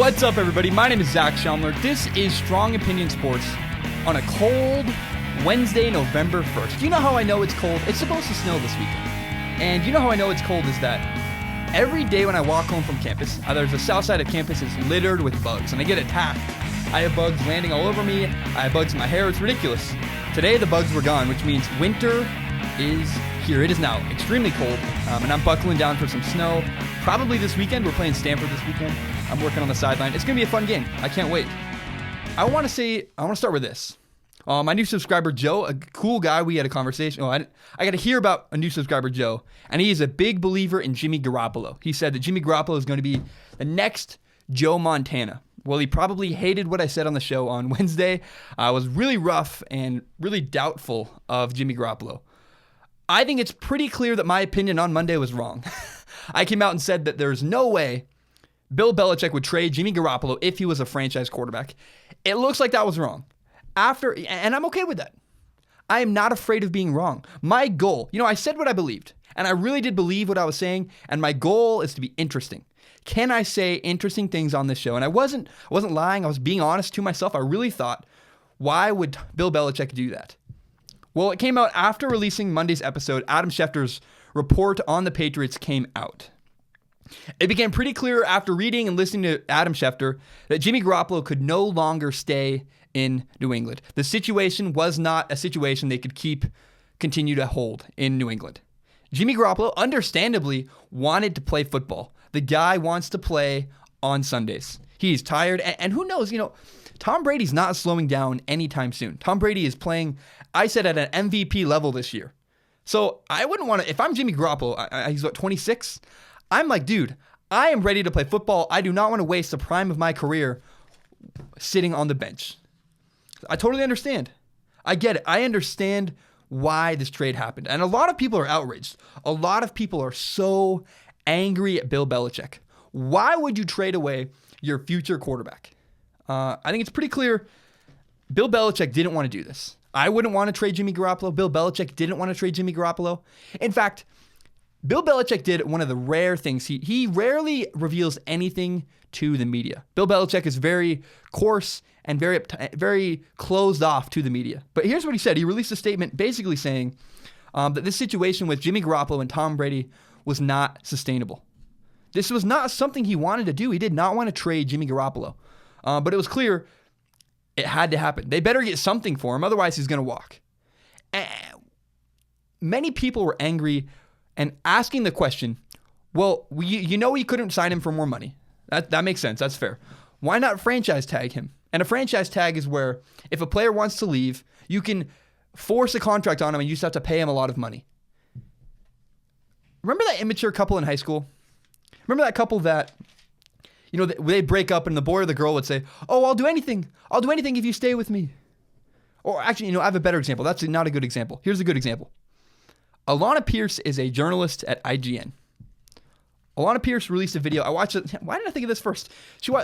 What's up, everybody? My name is Zach Schaumler. This is Strong Opinion Sports on a cold Wednesday, November 1st. You know how I know it's cold? It's supposed to snow this weekend. And you know how I know it's cold is that every day when I walk home from campus, there's the south side of campus is littered with bugs, and I get attacked. I have bugs landing all over me. I have bugs in my hair. It's ridiculous. Today, the bugs were gone, which means winter is here. It is now extremely cold, and I'm buckling down for some snow. Probably this weekend. We're playing Stanford this weekend. I'm working on the sideline. It's going to be a fun game. I can't wait. I want to start with this. My new subscriber, Joe, a cool guy. We had a conversation. I got to hear about a new subscriber, Joe, and he is a big believer in Jimmy Garoppolo. He said that Jimmy Garoppolo is going to be the next Joe Montana. Well, he probably hated what I said on the show on Wednesday. I was really rough and really doubtful of Jimmy Garoppolo. I think it's pretty clear that my opinion on Monday was wrong. I came out and said that there's no way Bill Belichick would trade Jimmy Garoppolo if he was a franchise quarterback. It looks like that was wrong. And I'm okay with that. I am not afraid of being wrong. My goal, I said what I believed, and I really did believe what I was saying, and my goal is to be interesting. Can I say interesting things on this show? And I wasn't lying. I was being honest to myself. I really thought, why would Bill Belichick do that? Well, it came out after releasing Monday's episode. Adam Schefter's report on the Patriots came out. It became pretty clear after reading and listening to Adam Schefter that Jimmy Garoppolo could no longer stay in New England. The situation was not a situation they could continue to hold in New England. Jimmy Garoppolo, understandably, wanted to play football. The guy wants to play on Sundays. He's tired, and who knows, Tom Brady's not slowing down anytime soon. Tom Brady is playing, I said, at an MVP level this year. So I wouldn't want to, if I'm Jimmy Garoppolo, he's 26? I'm like, dude, I am ready to play football. I do not want to waste the prime of my career sitting on the bench. I totally understand. I get it. I understand why this trade happened. And a lot of people are outraged. A lot of people are so angry at Bill Belichick. Why would you trade away your future quarterback? I think it's pretty clear Bill Belichick didn't want to do this. I wouldn't want to trade Jimmy Garoppolo. Bill Belichick didn't want to trade Jimmy Garoppolo. In fact, Bill Belichick did one of the rare things. He rarely reveals anything to the media. Bill Belichick is very coarse and very closed off to the media. But here's what he said. He released a statement basically saying that this situation with Jimmy Garoppolo and Tom Brady was not sustainable. This was not something he wanted to do. He did not want to trade Jimmy Garoppolo. But it was clear it had to happen. They better get something for him, otherwise he's going to walk. Many people were angry and asking the question, well, we couldn't sign him for more money. That makes sense. That's fair. Why not franchise tag him? And a franchise tag is where if a player wants to leave, you can force a contract on him and you just have to pay him a lot of money. Remember that immature couple in high school? Remember that couple that, they'd break up and the boy or the girl would say, oh, I'll do anything. I'll do anything if you stay with me. Or actually, I have a better example. That's not a good example. Here's a good example. Alana Pierce is a journalist at IGN. Alana Pierce released a video. I watched it. Why didn't I think of this first?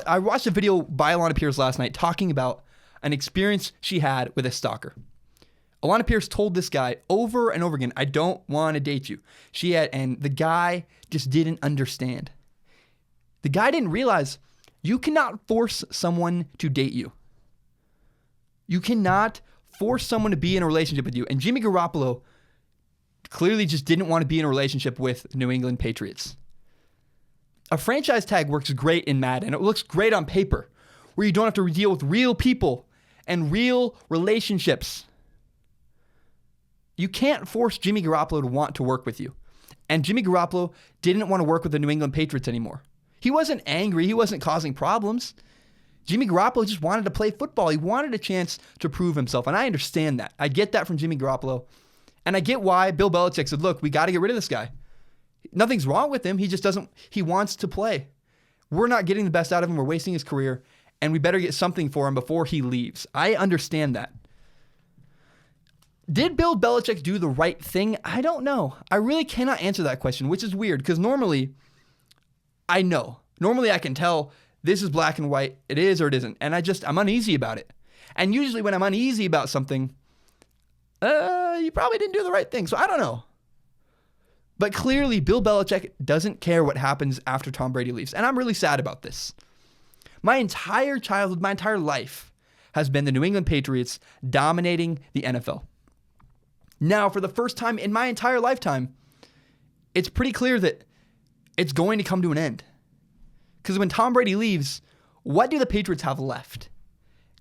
I watched a video by Alana Pierce last night talking about an experience she had with a stalker. Alana Pierce told this guy over and over again, I don't want to date you. And the guy just didn't understand. The guy didn't realize you cannot force someone to date you. You cannot force someone to be in a relationship with you. And Jimmy Garoppolo clearly just didn't want to be in a relationship with New England Patriots. A franchise tag works great in Madden. It looks great on paper, where you don't have to deal with real people and real relationships. You can't force Jimmy Garoppolo to want to work with you. And Jimmy Garoppolo didn't want to work with the New England Patriots anymore. He wasn't angry. He wasn't causing problems. Jimmy Garoppolo just wanted to play football. He wanted a chance to prove himself. And I understand that. I get that from Jimmy Garoppolo. And I get why Bill Belichick said, look, we got to get rid of this guy. Nothing's wrong with him. He wants to play. We're not getting the best out of him. We're wasting his career. And we better get something for him before he leaves. I understand that. Did Bill Belichick do the right thing? I don't know. I really cannot answer that question, which is weird because normally I know. Normally I can tell this is black and white. It is or it isn't. And I'm uneasy about it. And usually when I'm uneasy about something, you probably didn't do the right thing. So I don't know. But clearly Bill Belichick doesn't care what happens after Tom Brady leaves. And I'm really sad about this. My entire childhood, my entire life has been the New England Patriots dominating the NFL. Now, for the first time in my entire lifetime, it's pretty clear that it's going to come to an end. Because when Tom Brady leaves, what do the Patriots have left?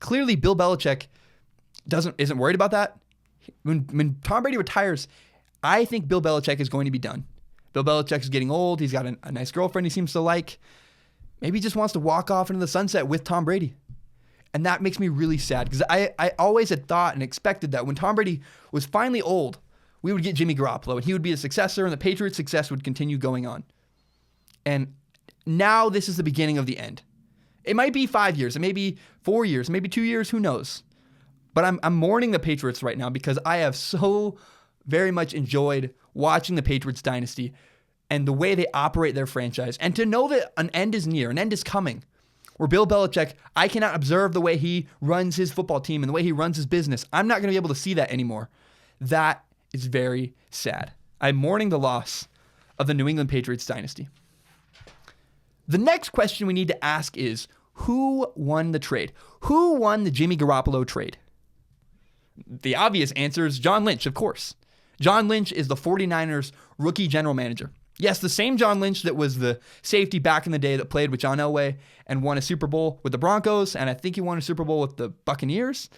Clearly, Bill Belichick isn't worried about that. When Tom Brady retires, I think Bill Belichick is going to be done. Bill Belichick is getting old. He's got a nice girlfriend he seems to like. Maybe he just wants to walk off into the sunset with Tom Brady. And that makes me really sad because I always had thought and expected that when Tom Brady was finally old, we would get Jimmy Garoppolo and he would be the successor and the Patriots' success would continue going on. And now this is the beginning of the end. It might be 5 years, it may be 4 years, maybe 2 years, who knows? But I'm mourning the Patriots right now because I have so very much enjoyed watching the Patriots dynasty and the way they operate their franchise. And to know that an end is near, an end is coming, where Bill Belichick, I cannot observe the way he runs his football team and the way he runs his business. I'm not going to be able to see that anymore. That is very sad. I'm mourning the loss of the New England Patriots dynasty. The next question we need to ask is, who won the trade? Who won the Jimmy Garoppolo trade? The obvious answer is John Lynch, of course. John Lynch is the 49ers rookie general manager. Yes, the same John Lynch that was the safety back in the day that played with John Elway and won a Super Bowl with the Broncos, and I think he won a Super Bowl with the Buccaneers.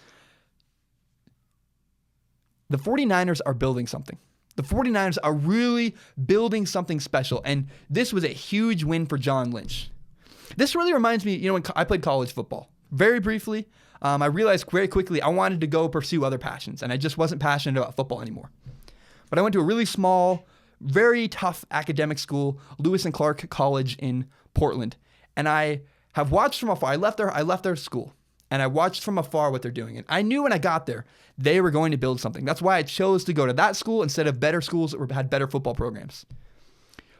The 49ers are building something. The 49ers are really building something special, and this was a huge win for John Lynch. This really reminds me, when I played college football. Very briefly, I realized very quickly I wanted to go pursue other passions, and I just wasn't passionate about football anymore. But I went to a really small, very tough academic school, Lewis and Clark College in Portland, and I have watched from afar. I left their school, and I watched from afar what they're doing, and I knew when I got there they were going to build something. That's why I chose to go to that school instead of better schools that had better football programs.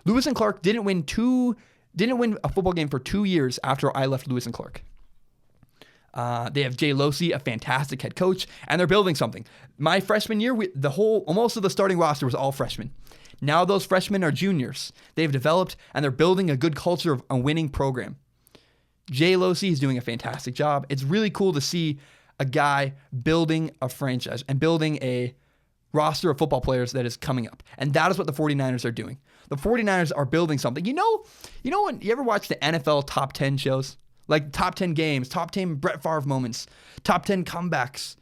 Lewis and Clark didn't win a football game for 2 years after I left Lewis and Clark. They have Jay Losi, a fantastic head coach, and they're building something. My freshman year, most of the starting roster was all freshmen. Now those freshmen are juniors. They've developed, and they're building a good culture of a winning program. Jay Losi is doing a fantastic job. It's really cool to see a guy building a franchise and building a roster of football players that is coming up. And that is what the 49ers are doing. The 49ers are building something. You know when you ever watch the NFL top 10 shows? Like top 10 games, top 10 Brett Favre moments, top 10 comebacks.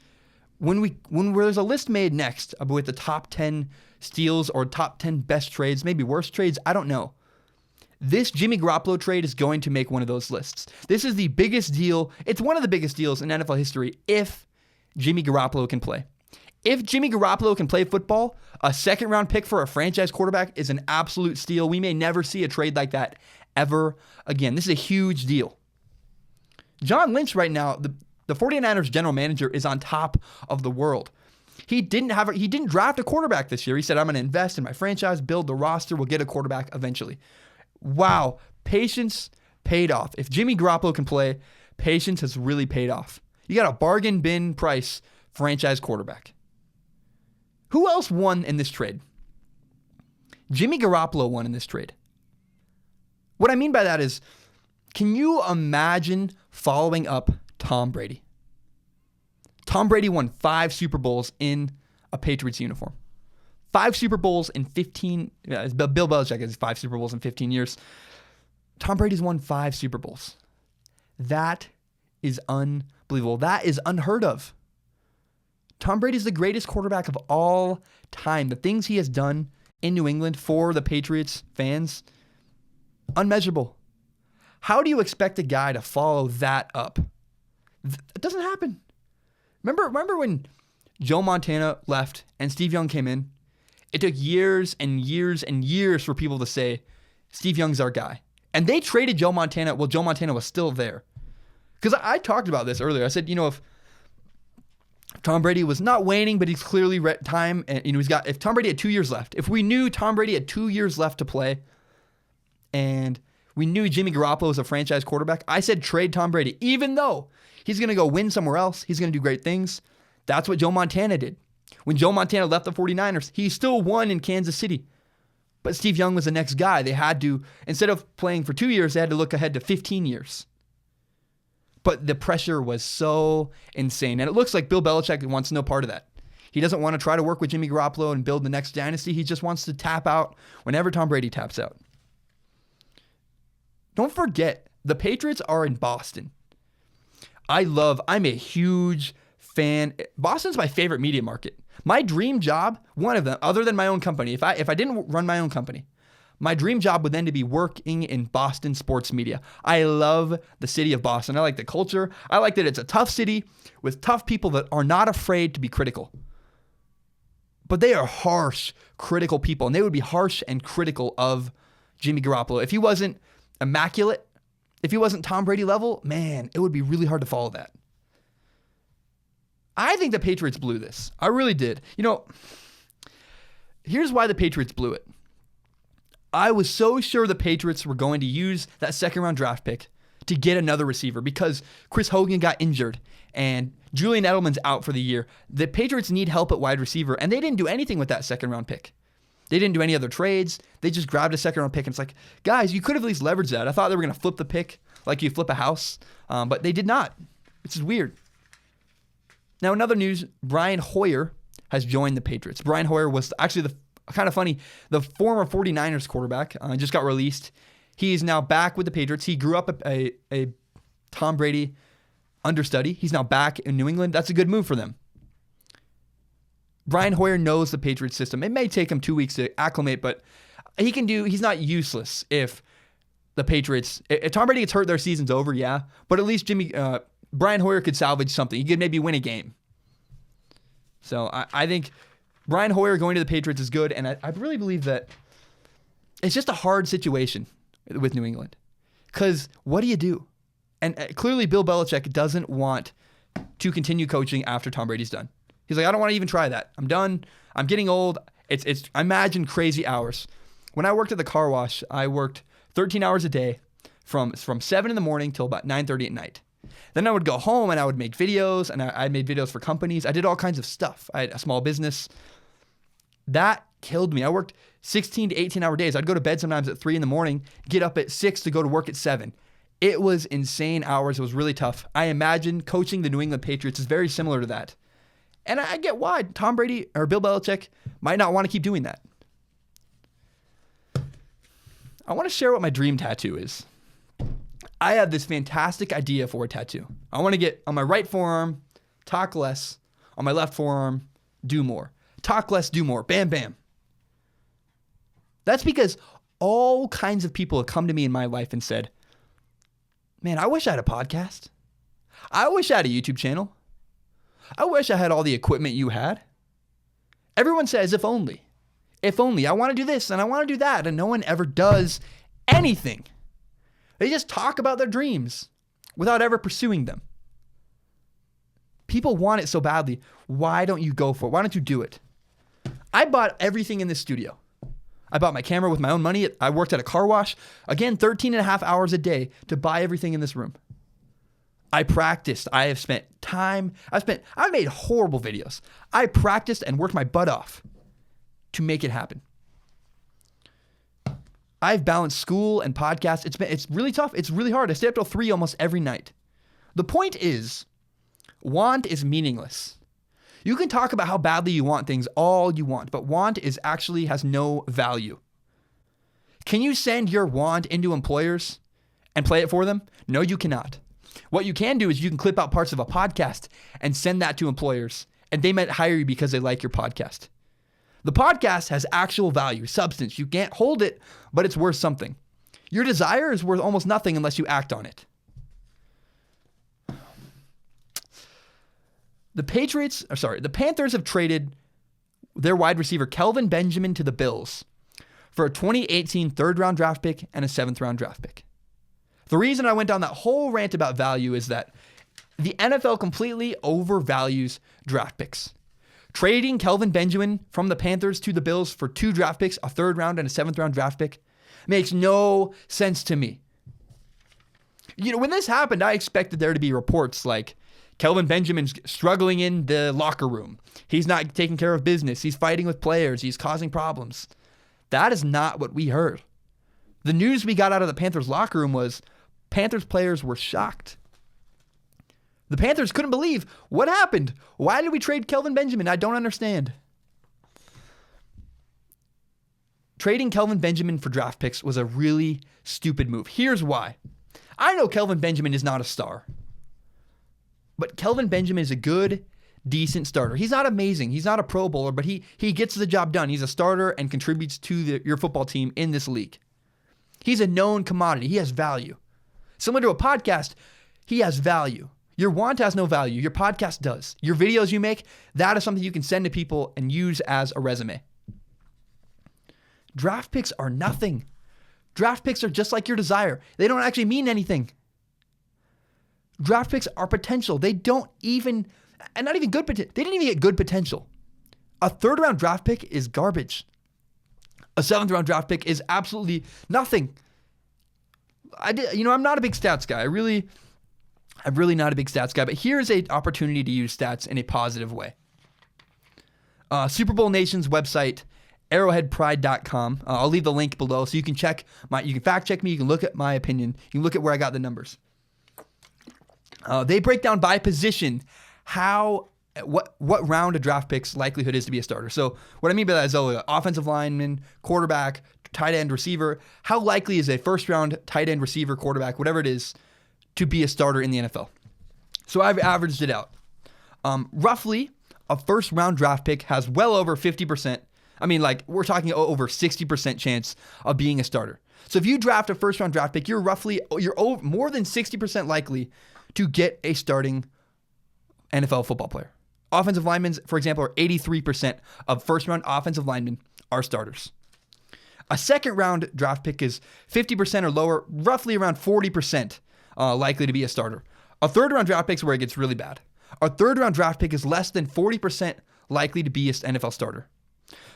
When there's a list made next with the top 10 steals or top 10 best trades, maybe worst trades, I don't know. This Jimmy Garoppolo trade is going to make one of those lists. This is the biggest deal. It's one of the biggest deals in NFL history if Jimmy Garoppolo can play. If Jimmy Garoppolo can play football, a second-round pick for a franchise quarterback is an absolute steal. We may never see a trade like that ever again. This is a huge deal. John Lynch right now, the 49ers general manager, is on top of the world. He didn't draft a quarterback this year. He said, I'm going to invest in my franchise, build the roster, we'll get a quarterback eventually. Wow, patience paid off. If Jimmy Garoppolo can play, patience has really paid off. You got a bargain bin price franchise quarterback. Who else won in this trade? Jimmy Garoppolo won in this trade. What I mean by that is, can you imagine following up Tom Brady? Tom Brady won 5 Super Bowls in a Patriots uniform. 5 Super Bowls in 15... Bill Belichick has 5 Super Bowls in 15 years. Tom Brady's won 5 Super Bowls. That is unbelievable. That is unheard of. Tom Brady's the greatest quarterback of all time. The things he has done in New England for the Patriots fans, unmeasurable. How do you expect a guy to follow that up? It doesn't happen. Remember when Joe Montana left and Steve Young came in? It took years and years and years for people to say, Steve Young's our guy. And they traded Joe Montana while Joe Montana was still there. Because I talked about this earlier. I said, if Tom Brady was not waning, but he's clearly time, and if Tom Brady had 2 years left, if we knew Tom Brady had 2 years left to play, and we knew Jimmy Garoppolo was a franchise quarterback, I said trade Tom Brady, even though he's going to go win somewhere else. He's going to do great things. That's what Joe Montana did. When Joe Montana left the 49ers, he still won in Kansas City. But Steve Young was the next guy. They had to, instead of playing for 2 years, they had to look ahead to 15 years. But the pressure was so insane. And it looks like Bill Belichick wants no part of that. He doesn't want to try to work with Jimmy Garoppolo and build the next dynasty. He just wants to tap out whenever Tom Brady taps out. Don't forget, the Patriots are in Boston. I'm a huge fan. Boston's my favorite media market. My dream job, one of them, other than my own company, if I didn't run my own company, my dream job would then to be working in Boston sports media. I love the city of Boston. I like the culture. I like that it's a tough city with tough people that are not afraid to be critical. But they are harsh, critical people, and they would be harsh and critical of Jimmy Garoppolo. If he wasn't immaculate, if he wasn't Tom Brady level, man, it would be really hard to follow that. I think the Patriots blew this. I really did. Here's why the Patriots blew it. I was so sure the Patriots were going to use that second-round draft pick to get another receiver because Chris Hogan got injured and Julian Edelman's out for the year. The Patriots need help at wide receiver, and they didn't do anything with that second-round pick. They didn't do any other trades. They just grabbed a second-round pick, and it's like, guys, you could have at least leveraged that. I thought they were going to flip the pick like you flip a house, but they did not. It's just weird. Now, in other news, Brian Hoyer has joined the Patriots. Brian Hoyer was actually kind of funny, the former 49ers quarterback, just got released. He's now back with the Patriots. He grew up a Tom Brady understudy. He's now back in New England. That's a good move for them. Brian Hoyer knows the Patriots system. It may take him 2 weeks to acclimate, but he's not useless if the Patriots, if Tom Brady gets hurt, their season's over, yeah. But at least Brian Hoyer could salvage something. He could maybe win a game. So I think Brian Hoyer going to the Patriots is good, and I really believe that it's just a hard situation with New England. Because what do you do? And clearly Bill Belichick doesn't want to continue coaching after Tom Brady's done. He's like, I don't want to even try that. I'm done. I'm getting old. I imagine crazy hours. When I worked at the car wash, I worked 13 hours a day from 7 in the morning till about 9:30 at night. Then I would go home and I would make videos, and I made videos for companies. I did all kinds of stuff. I had a small business. That killed me. I worked 16 to 18-hour days. I'd go to bed sometimes at 3 in the morning, get up at 6 to go to work at 7. It was insane hours. It was really tough. I imagine coaching the New England Patriots is very similar to that. And I get why Tom Brady or Bill Belichick might not want to keep doing that. I want to share what my dream tattoo is. I have this fantastic idea for a tattoo. I want to get on my right forearm, talk less. On my left forearm, do more. Talk less, do more. Bam, bam. That's because all kinds of people have come to me in my life and said, man, I wish I had a podcast. I wish I had a YouTube channel. I wish I had all the equipment you had. Everyone says, if only. If only. I want to do this and I want to do that. And no one ever does anything. They just talk about their dreams without ever pursuing them. People want it so badly. Why don't you go for it? Why don't you do it? I bought everything in this studio. I bought my camera with my own money. I worked at a car wash. Again, 13 and a half hours a day to buy everything in this room. I practiced. I have spent time. I've made horrible videos. I practiced and worked my butt off to make it happen. I've balanced school and podcasts. It's really tough. It's really hard. I stay up till 3 almost every night. The point is, want is meaningless. You can talk about how badly you want things all you want, but want has no value. Can you send your want into employers and play it for them? No, you cannot. What you can do is you can clip out parts of a podcast and send that to employers, and they might hire you because they like your podcast. The podcast has actual value, substance. You can't hold it, but it's worth something. Your desire is worth almost nothing unless you act on it. The Panthers have traded their wide receiver Kelvin Benjamin to the Bills for a 2018 third-round draft pick and a 7th-round draft pick. The reason I went down that whole rant about value is that the NFL completely overvalues draft picks. Trading Kelvin Benjamin from the Panthers to the Bills for 2 draft picks, a 3rd round and a 7th round draft pick, makes no sense to me. When this happened, I expected there to be reports like Kelvin Benjamin's struggling in the locker room. He's not taking care of business. He's fighting with players. He's causing problems. That is not what we heard. The news we got out of the Panthers locker room was Panthers players were shocked. The Panthers couldn't believe what happened. Why did we trade Kelvin Benjamin? I don't understand. Trading Kelvin Benjamin for draft picks was a really stupid move. Here's why. I know Kelvin Benjamin is not a star, but Kelvin Benjamin is a good, decent starter. He's not amazing. He's not a Pro Bowler, but he gets the job done. He's a starter and contributes to your football team in this league. He's a known commodity. He has value. Similar to a podcast, he has value. Your want has no value. Your podcast does. Your videos you make, that is something you can send to people and use as a resume. Draft picks are nothing. Draft picks are just like your desire. They don't actually mean anything. Draft picks are potential. They don't even, and not even good potential. They didn't even get good potential. A third round draft pick is garbage. A seventh round draft pick is absolutely nothing. I'm not a big stats guy. I'm really not a big stats guy, but here's an opportunity to use stats in a positive way. Super Bowl Nation's website, arrowheadpride.com. I'll leave the link below so you can you can fact check me, you can look at my opinion, you can look at where I got the numbers. They break down by position what round a draft pick's likelihood is to be a starter. So what I mean by that is offensive lineman, quarterback, tight end, receiver. How likely is a first round tight end, receiver, quarterback, whatever it is, to be a starter in the NFL? So I've averaged it out. Roughly, a first round draft pick has well over 50%. I mean, like, we're talking over 60% chance of being a starter. So if you draft a first round draft pick, you're more than 60% likely to get a starting NFL football player. Offensive linemen, for example, are 83% of first round offensive linemen are starters. A second round draft pick is 50% or lower, roughly around 40% likely to be a starter. A third round draft pick is where it gets really bad. A third round draft pick is less than 40% likely to be an NFL starter.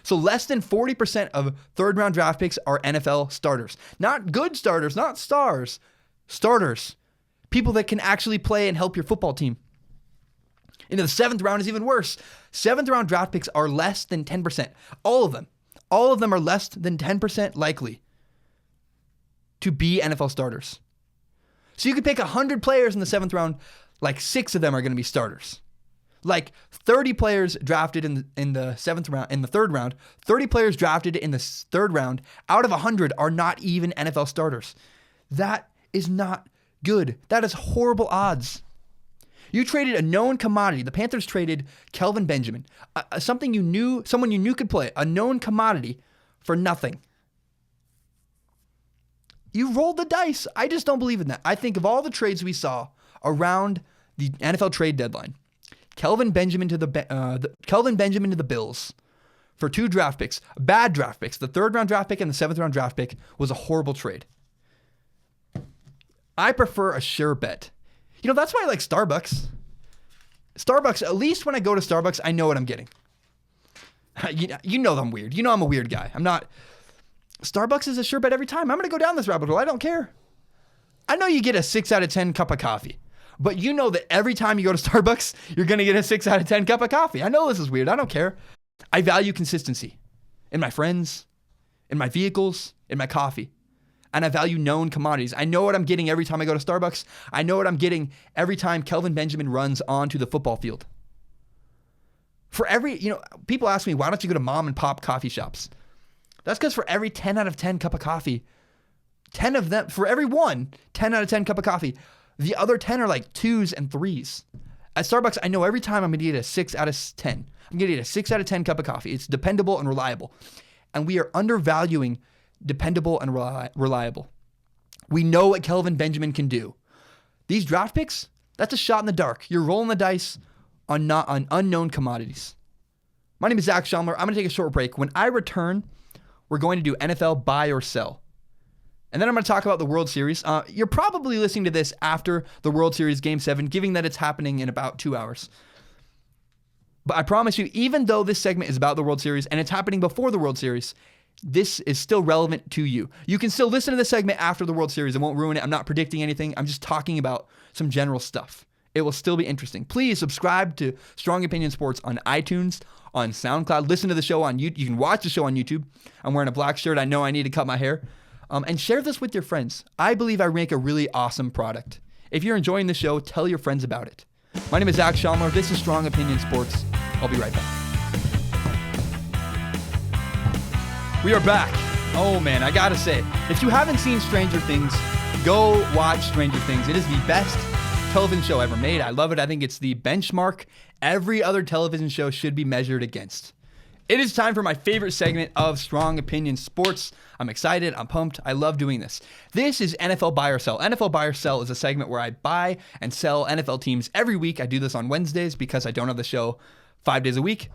So less than 40% of third round draft picks are NFL starters. Not good starters, not stars. Starters. People that can actually play and help your football team. Into the seventh round is even worse. Seventh round draft picks are less than 10%. All of them. All of them are less than 10% likely to be NFL starters. So you could pick 100 players in the seventh round, like 6 of them are going to be starters. Like 30 players drafted in the seventh round, in the third round, 30 players drafted in the third round out of 100 are not even NFL starters. That is not good. That is horrible odds. You traded a known commodity. The Panthers traded Kelvin Benjamin, someone you knew could play, a known commodity, for nothing. You rolled the dice. I just don't believe in that. I think of all the trades we saw around the NFL trade deadline, Kelvin Benjamin to the Bills for 2 draft picks, bad draft picks. The third round draft pick and the seventh round draft pick was a horrible trade. I prefer a sure bet. That's why I like Starbucks. Starbucks, at least when I go to Starbucks, I know what I'm getting. You know I'm weird. You know I'm a weird guy. I'm not. Starbucks is a sure bet every time. I'm going to go down this rabbit hole. I don't care. I know you get a 6 out of 10 cup of coffee, but you know that every time you go to Starbucks, you're going to get a 6 out of 10 cup of coffee. I know this is weird. I don't care. I value consistency in my friends, in my vehicles, in my coffee. And I value known commodities. I know what I'm getting every time I go to Starbucks. I know what I'm getting every time Kelvin Benjamin runs onto the football field. People ask me, why don't you go to mom and pop coffee shops? That's because for every 10 out of 10 cup of coffee, 10 of them, for every 10 out of 10 cup of coffee, the other 10 are like 2s and 3s. At Starbucks, I know every time I'm going to get a 6 out of 10. I'm going to get a 6 out of 10 cup of coffee. It's dependable and reliable. And we are undervaluing dependable and reliable. We know what Kelvin Benjamin can do. These draft picks, that's a shot in the dark. You're rolling the dice on unknown commodities. My name is Zach Schomler. I'm going to take a short break. When I return, we're going to do NFL buy or sell. And then I'm going to talk about the World Series. You're probably listening to this after the World Series Game 7, given that it's happening in about 2 hours. But I promise you, even though this segment is about the World Series and it's happening before the World Series, this is still relevant to you. You can still listen to this segment after the World Series. It won't ruin it. I'm not predicting anything. I'm just talking about some general stuff. It will still be interesting. Please subscribe to Strong Opinion Sports on iTunes, on SoundCloud. Listen to the show on YouTube. You can watch the show on YouTube. I'm wearing a black shirt. I know I need to cut my hair. And share this with your friends. I believe I make a really awesome product. If you're enjoying the show, tell your friends about it. My name is Zach Schaumler. This is Strong Opinion Sports. I'll be right back. We are back. Oh man, I gotta say, if you haven't seen Stranger Things, go watch Stranger Things. It is the best television show ever made. I love it. I think it's the benchmark every other television show should be measured against. It is time for my favorite segment of Strong Opinion Sports. I'm excited. I'm pumped. I love doing this. This is NFL Buy or Sell. NFL Buy or Sell is a segment where I buy and sell NFL teams every week. I do this on Wednesdays because I don't have the show 5 days a week.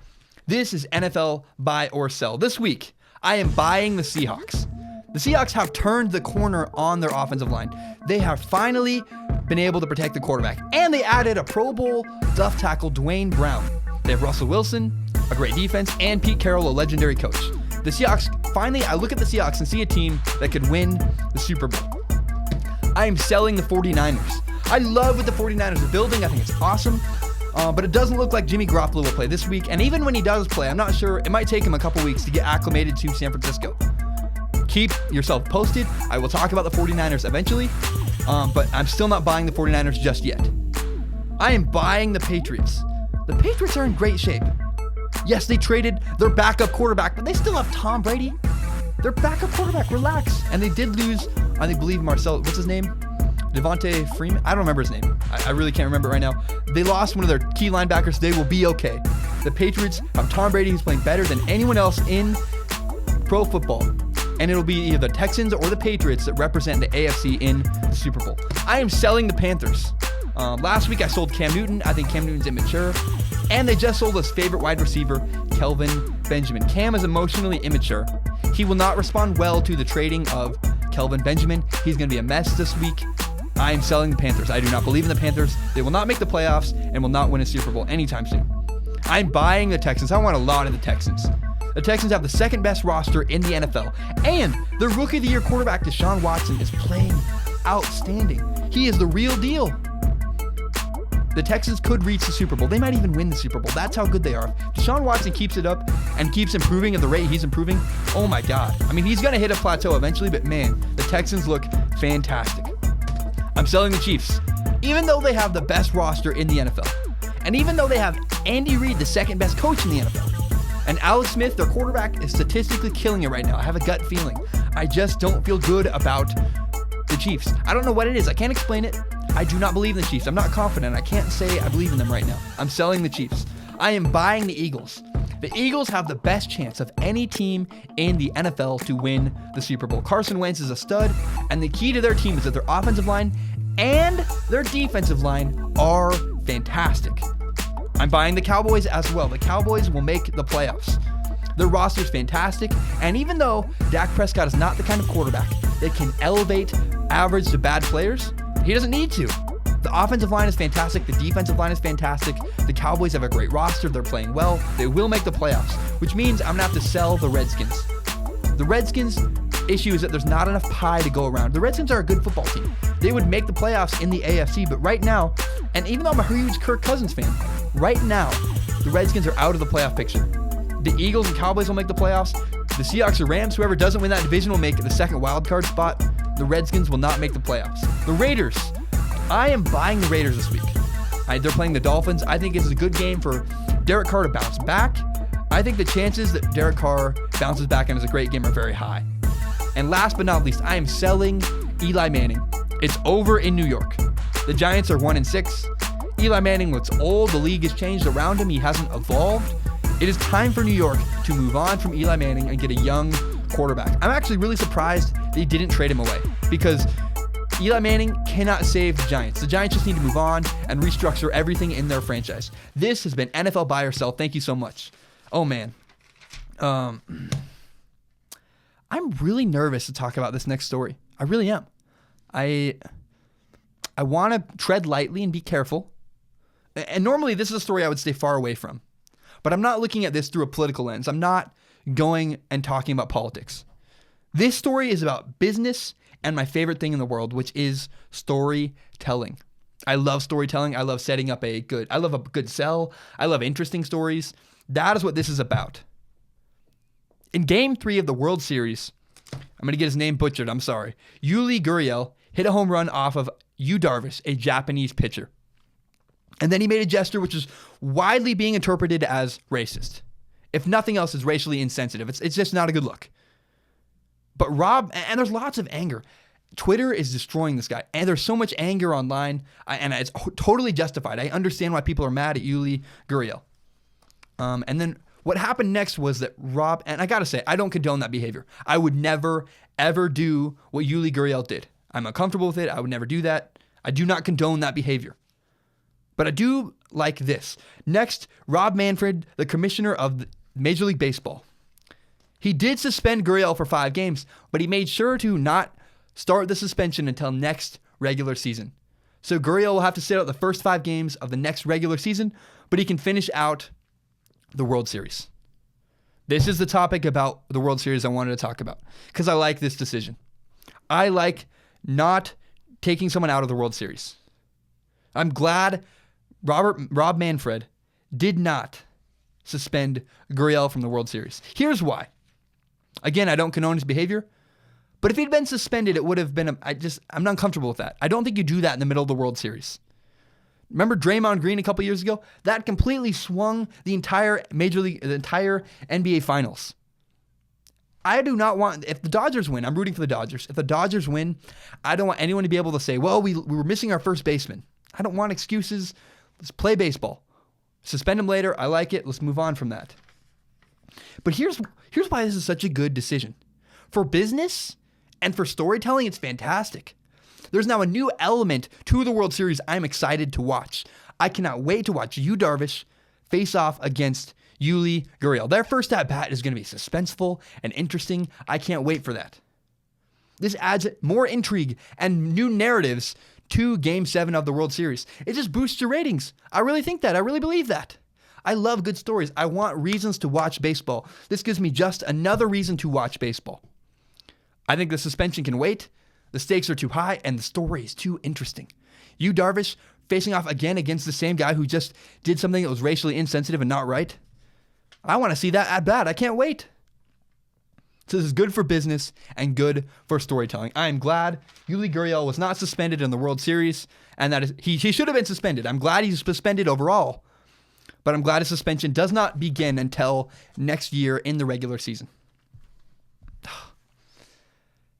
This is NFL Buy or Sell. This week, I am buying the Seahawks. The Seahawks have turned the corner on their offensive line. They have finally been able to protect the quarterback. And they added a Pro Bowl left tackle, Dwayne Brown. They have Russell Wilson, a great defense, and Pete Carroll, a legendary coach. The Seahawks, finally, I look at the Seahawks and see a team that could win the Super Bowl. I am selling the 49ers. I love what the 49ers are building. I think it's awesome. But it doesn't look like Jimmy Garoppolo will play this week. And even when he does play, I'm not sure. It might take him a couple weeks to get acclimated to San Francisco. Keep yourself posted. I will talk about the 49ers eventually. But I'm still not buying the 49ers just yet. I am buying the Patriots. The Patriots are in great shape. Yes, they traded their backup quarterback, but they still have Tom Brady. Their backup quarterback, relax. And they did lose, I believe Marcel, what's his name? Devontae Freeman? I don't remember his name. I really can't remember it right now. They lost one of their key linebackers. They will be okay. The Patriots have Tom Brady, who's playing better than anyone else in pro football. And it'll be either the Texans or the Patriots that represent the AFC in the Super Bowl. I am selling the Panthers. Last week I sold Cam Newton. I think Cam Newton's immature. And they just sold his favorite wide receiver, Kelvin Benjamin. Cam is emotionally immature. He will not respond well to the trading of Kelvin Benjamin. He's going to be a mess this week. I am selling the Panthers. I do not believe in the Panthers. They will not make the playoffs and will not win a Super Bowl anytime soon. I'm buying the Texans. I want a lot of the Texans. The Texans have the second best roster in the NFL. And the Rookie of the Year quarterback, Deshaun Watson, is playing outstanding. He is the real deal. The Texans could reach the Super Bowl. They might even win the Super Bowl. That's how good they are. If Deshaun Watson keeps it up and keeps improving at the rate he's improving, oh my God. I mean, he's going to hit a plateau eventually, but man, the Texans look fantastic. I'm selling the Chiefs. Even though they have the best roster in the NFL, and even though they have Andy Reid, the second best coach in the NFL, and Alex Smith, their quarterback, is statistically killing it right now. I have a gut feeling. I just don't feel good about the Chiefs. I don't know what it is. I can't explain it. I do not believe in the Chiefs. I'm not confident. I can't say I believe in them right now. I'm selling the Chiefs. I am buying the Eagles. The Eagles have the best chance of any team in the NFL to win the Super Bowl. Carson Wentz is a stud, and the key to their team is that their offensive line and their defensive line are fantastic. I'm buying the Cowboys as well. The Cowboys will make the playoffs. Their roster is fantastic, and even though Dak Prescott is not the kind of quarterback that can elevate average to bad players, he doesn't need to. The offensive line is fantastic. The defensive line is fantastic. The Cowboys have a great roster. They're playing well. They will make the playoffs, which means I'm going to have to sell the Redskins. The Redskins' issue is that there's not enough pie to go around. The Redskins are a good football team. They would make the playoffs in the AFC, but right now, and even though I'm a huge Kirk Cousins fan, right now, the Redskins are out of the playoff picture. The Eagles and Cowboys will make the playoffs. The Seahawks or Rams, whoever doesn't win that division will make the second wild card spot. The Redskins will not make the playoffs. The Raiders. I am buying the Raiders this week. They're playing the Dolphins. I think it's a good game for Derek Carr to bounce back. I think the chances that Derek Carr bounces back and is a great game are very high. And last but not least, I am selling Eli Manning. It's over in New York. The Giants are 1-6. Eli Manning looks old. The league has changed around him. He hasn't evolved. It is time for New York to move on from Eli Manning and get a young quarterback. I'm actually really surprised they didn't trade him away because Eli Manning cannot save the Giants. The Giants just need to move on and restructure everything in their franchise. This has been NFL Buy or Sell. Thank you so much. Oh, man. I'm really nervous to talk about this next story. I really am. I want to tread lightly and be careful. And normally this is a story I would stay far away from. But I'm not looking at this through a political lens. I'm not going and talking about politics. This story is about business and my favorite thing in the world, which is storytelling. I love storytelling. I love setting up I love a good sell. I love interesting stories. That is what this is about. In Game 3 of the World Series, I'm going to get his name butchered, I'm sorry. Yuli Gurriel hit a home run off of Yu Darvish, a Japanese pitcher. And then he made a gesture which is widely being interpreted as racist. If nothing else, is racially insensitive. It's just not a good look. But Rob, and there's lots of anger. Twitter is destroying this guy. And there's so much anger online, and it's totally justified. I understand why people are mad at Yuli Gurriel. And then what happened next was that Rob, and I gotta say, I don't condone that behavior. I would never, ever do what Yuli Gurriel did. I'm uncomfortable with it. I would never do that. I do not condone that behavior. But I do like this. Next, Rob Manfred, the commissioner of Major League Baseball. He did suspend Gurriel for 5 games, but he made sure to not start the suspension until next regular season. So Gurriel will have to sit out the first 5 games of the next regular season, but he can finish out the World Series. This is the topic about the World Series I wanted to talk about because I like this decision. I like not taking someone out of the World Series. I'm glad Rob Manfred did not suspend Gurriel from the World Series. Here's why. Again, I don't condone his behavior, but if he'd been suspended, it would have been, I'm not uncomfortable with that. I don't think you do that in the middle of the World Series. Remember Draymond Green a couple years ago? That completely swung the entire NBA Finals. I do not want, if the Dodgers win, I'm rooting for the Dodgers. If the Dodgers win, I don't want anyone to be able to say, well, we were missing our first baseman. I don't want excuses. Let's play baseball. Suspend him later. I like it. Let's move on from that. But here's why this is such a good decision. For business and for storytelling, it's fantastic. There's now a new element to the World Series I'm excited to watch. I cannot wait to watch Yu Darvish face off against Yuli Gurriel. Their first at-bat is going to be suspenseful and interesting. I can't wait for that. This adds more intrigue and new narratives to Game 7 of the World Series. It just boosts your ratings. I really think that. I really believe that. I love good stories. I want reasons to watch baseball. This gives me just another reason to watch baseball. I think the suspension can wait. The stakes are too high, and the story is too interesting. Yu Darvish facing off again against the same guy who just did something that was racially insensitive and not right. I want to see that at bat. I can't wait. So this is good for business and good for storytelling. I am glad Yuli Gurriel was not suspended in the World Series, and that is, he should have been suspended. I'm glad he's suspended overall, but I'm glad his suspension does not begin until next year in the regular season.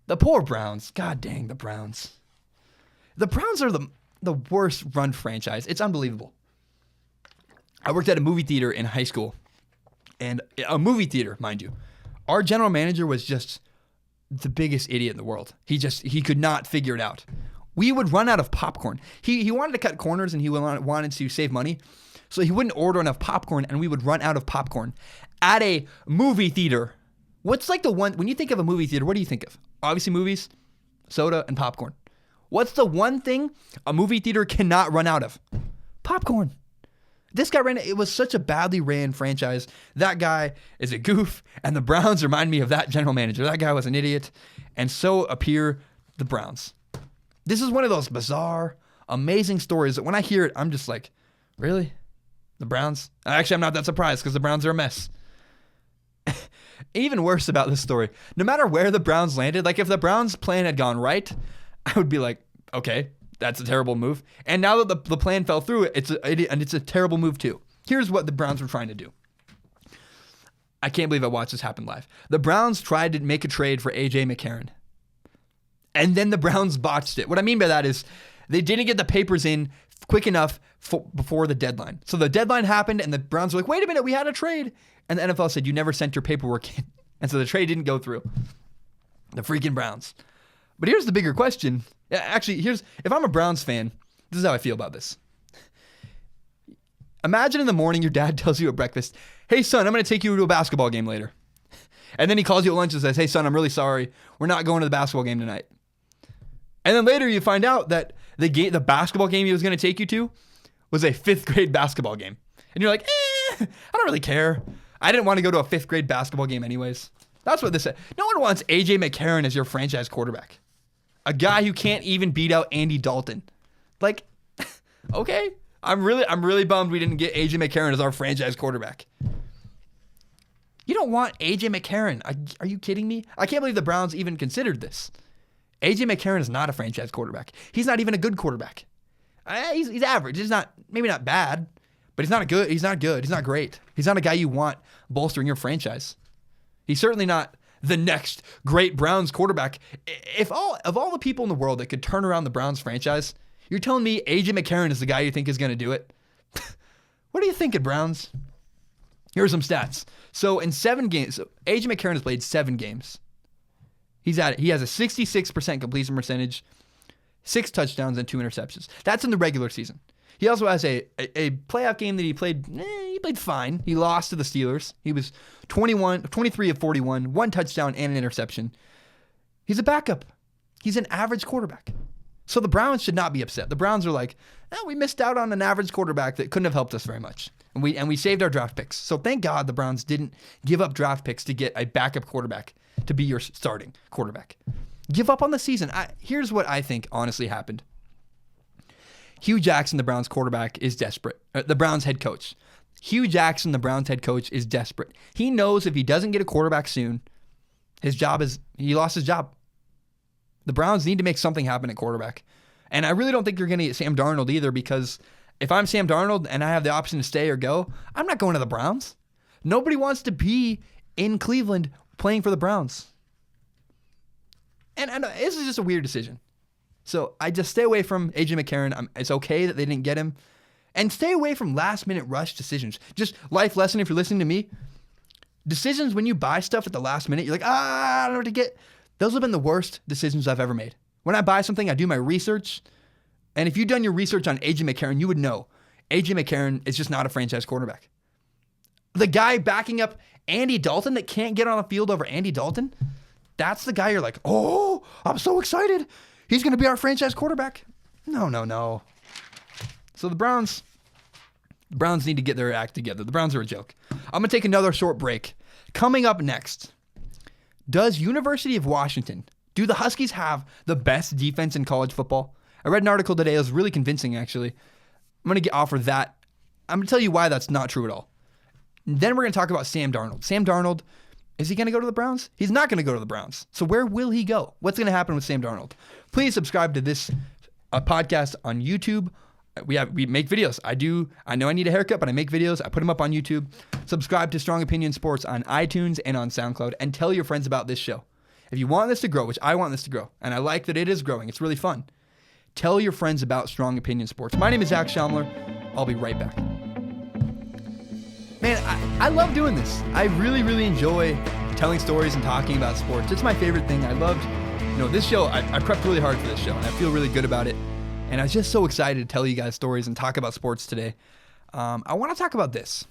The poor Browns. God dang, the Browns. The Browns are the worst run franchise. It's unbelievable. I worked at a movie theater in high school. And a movie theater, mind you. Our general manager was just the biggest idiot in the world. He could not figure it out. We would run out of popcorn. He wanted to cut corners and he wanted to save money. So he wouldn't order enough popcorn and we would run out of popcorn at a movie theater. What's like the one, when you think of a movie theater, what do you think of? Obviously movies, soda, and popcorn. What's the one thing a movie theater cannot run out of? Popcorn. This guy it was such a badly ran franchise. That guy is a goof, and the Browns remind me of that general manager. That guy was an idiot, and so appear the Browns. This is one of those bizarre, amazing stories that when I hear it, I'm just like, really? The Browns? Actually, I'm not that surprised because the Browns are a mess. Even worse about this story, no matter where the Browns landed, like if the Browns' plan had gone right, I would be like, okay, that's a terrible move. And now that the plan fell through, it's a terrible move too. Here's what the Browns were trying to do. I can't believe I watched this happen live. The Browns tried to make a trade for A.J. McCarron. And then the Browns botched it. What I mean by that is they didn't get the papers in quick enough before the deadline. So the deadline happened and the Browns were like, wait a minute, we had a trade. And the NFL said, you never sent your paperwork in. And so the trade didn't go through. The freaking Browns. But here's the bigger question. Actually, if I'm a Browns fan, this is how I feel about this. Imagine in the morning your dad tells you at breakfast, hey son, I'm going to take you to a basketball game later. And then he calls you at lunch and says, hey son, I'm really sorry. We're not going to the basketball game tonight. And then later you find out that the basketball game he was going to take you to was a 5th grade basketball game. And you're like, I don't really care. I didn't want to go to a 5th grade basketball game anyways. That's what this said. No one wants A.J. McCarron as your franchise quarterback. A guy who can't even beat out Andy Dalton. Like, okay. I'm really bummed we didn't get A.J. McCarron as our franchise quarterback. You don't want A.J. McCarron. Are you kidding me? I can't believe the Browns even considered this. A.J. McCarron is not a franchise quarterback. He's not even a good quarterback. He's average. He's not, maybe not bad, but he's not good. He's not good. He's not great. He's not a guy you want bolstering your franchise. He's certainly not the next great Browns quarterback. If of all the people in the world that could turn around the Browns franchise, you're telling me A.J. McCarron is the guy you think is going to do it? What are you thinking, Browns? Here are some stats. So in 7 games, A.J. McCarron has played 7 games. He has a 66% completion percentage, 6 touchdowns, and 2 interceptions. That's in the regular season. He also has a playoff game that he played fine. He lost to the Steelers. He was 23 of 41, 1 touchdown and an interception. He's a backup. He's an average quarterback. So the Browns should not be upset. The Browns are like, we missed out on an average quarterback that couldn't have helped us very much. And we saved our draft picks. So thank God the Browns didn't give up draft picks to get a backup quarterback to be your starting quarterback. Give up on the season. Here's what I think honestly happened. Hugh Jackson, the Browns quarterback, is desperate. The Browns head coach. Hugh Jackson, the Browns head coach, is desperate. He knows if he doesn't get a quarterback soon, he lost his job. The Browns need to make something happen at quarterback. And I really don't think you're going to get Sam Darnold either, because if I'm Sam Darnold and I have the option to stay or go, I'm not going to the Browns. Nobody wants to be in Cleveland playing for the Browns. And this is just a weird decision. So I just stay away from A.J. McCarron. It's okay that they didn't get him. And stay away from last-minute rush decisions. Just life lesson if you're listening to me. Decisions when you buy stuff at the last minute, you're like, I don't know what to get. Those have been the worst decisions I've ever made. When I buy something, I do my research. And if you've done your research on A.J. McCarron, you would know A.J. McCarron is just not a franchise quarterback. The guy backing up Andy Dalton that can't get on the field over Andy Dalton, that's the guy you're like, oh, I'm so excited. He's going to be our franchise quarterback. No. So the Browns need to get their act together. The Browns are a joke. I'm going to take another short break. Coming up next, does University of Washington, do the Huskies have the best defense in college football? I read an article today. It was really convincing, actually. I'm going to offer that. I'm going to tell you why that's not true at all. Then we're going to talk about Sam Darnold. Sam Darnold, is he going to go to the Browns? He's not going to go to the Browns. So where will he go? What's going to happen with Sam Darnold? Please subscribe to this podcast on YouTube. We make videos. I know I need a haircut, but I make videos. I put them up on YouTube. Subscribe to Strong Opinion Sports on iTunes and on SoundCloud, and tell your friends about this show. If you want this to grow, which I want this to grow, and I like that it is growing, it's really fun, tell your friends about Strong Opinion Sports. My name is Zach Schaumler. I'll be right back. Man, I love doing this. I really, really enjoy telling stories and talking about sports. It's my favorite thing. I loved, this show. I prepped really hard for this show, and I feel really good about it. And I was just so excited to tell you guys stories and talk about sports today. I want to talk about this.